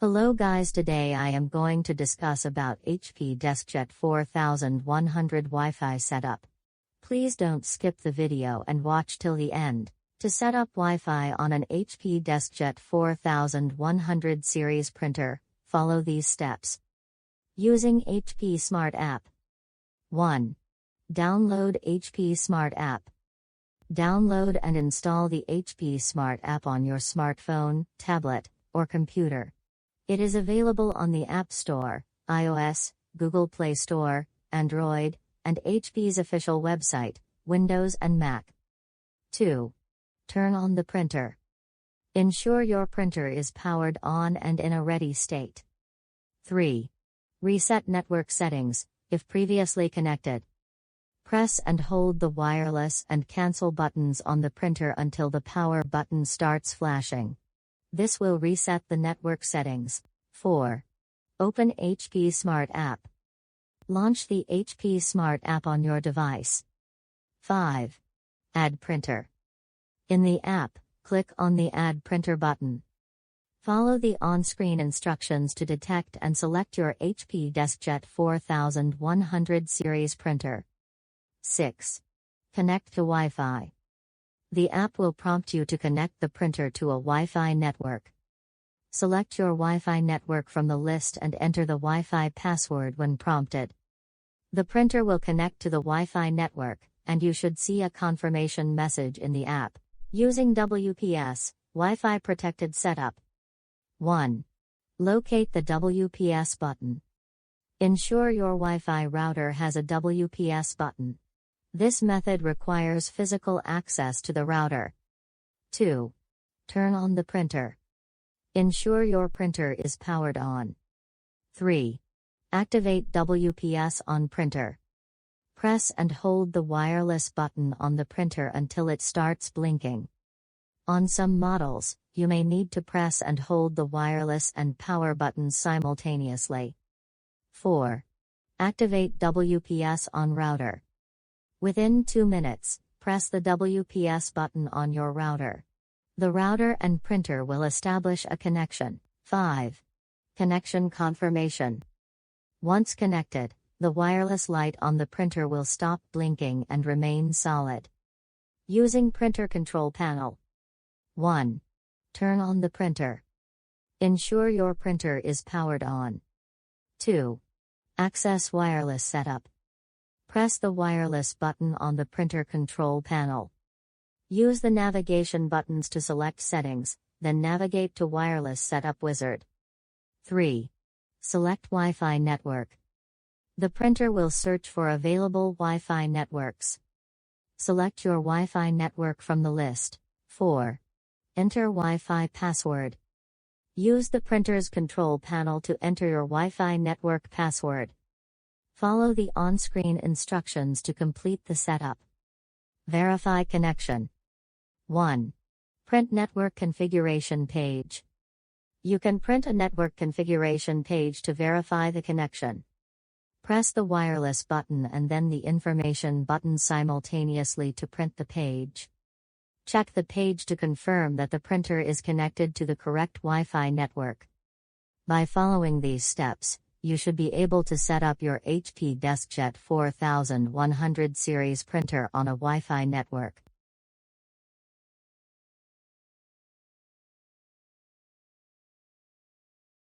Hello guys, today I am going to discuss about HP Deskjet 4100 Wi-Fi setup. Please don't skip the video and watch till the end. To set up Wi-Fi on an HP Deskjet 4100 series printer, follow these steps. Using HP Smart App. 1. Download HP Smart App. Download and install the HP Smart App on your smartphone, tablet, or computer. It is available on the App Store, iOS, Google Play Store, Android, and HP's official website, Windows and Mac. 2. Turn on the printer. Ensure your printer is powered on and in a ready state. 3. Reset network settings, if previously connected. Press and hold the wireless and cancel buttons on the printer until the power button starts flashing. This will reset the network settings. 4. Open HP Smart App. Launch the HP Smart App on your device. 5. Add printer. In the app, click on the Add Printer button. Follow the on-screen instructions to detect and select your HP Deskjet 4100 series printer. 6. Connect to Wi-Fi. The app will prompt you to connect the printer to a Wi-Fi network. Select your Wi-Fi network from the list and enter the Wi-Fi password when prompted. The printer will connect to the Wi-Fi network, and you should see a confirmation message in the app. Using WPS, Wi-Fi Protected Setup. 1. Locate the WPS button. Ensure your Wi-Fi router has a WPS button. This method requires physical access to the router. 2. Turn on the printer. Ensure your printer is powered on. 3. Activate WPS on printer. Press and hold the wireless button on the printer until it starts blinking. On some models, you may need to press and hold the wireless and power buttons simultaneously. 4. Activate WPS on router. Within 2 minutes, press the WPS button on your router. The router and printer will establish a connection. 5. Connection confirmation. Once connected, the wireless light on the printer will stop blinking and remain solid. Using printer control panel. 1. Turn on the printer. Ensure your printer is powered on. 2. Access wireless setup. Press the wireless button on the printer control panel. Use the navigation buttons to select settings, then navigate to Wireless Setup Wizard. 3. Select Wi-Fi network. The printer will search for available Wi-Fi networks. Select your Wi-Fi network from the list. 4. Enter Wi-Fi password. Use the printer's control panel to enter your Wi-Fi network password. Follow the on-screen instructions to complete the setup. Verify connection. 1. Print network configuration page. You can print a network configuration page to verify the connection. Press the wireless button and then the information button simultaneously to print the page. Check the page to confirm that the printer is connected to the correct Wi-Fi network. By following these steps, you should be able to set up your HP Deskjet 4100 series printer on a Wi-Fi network.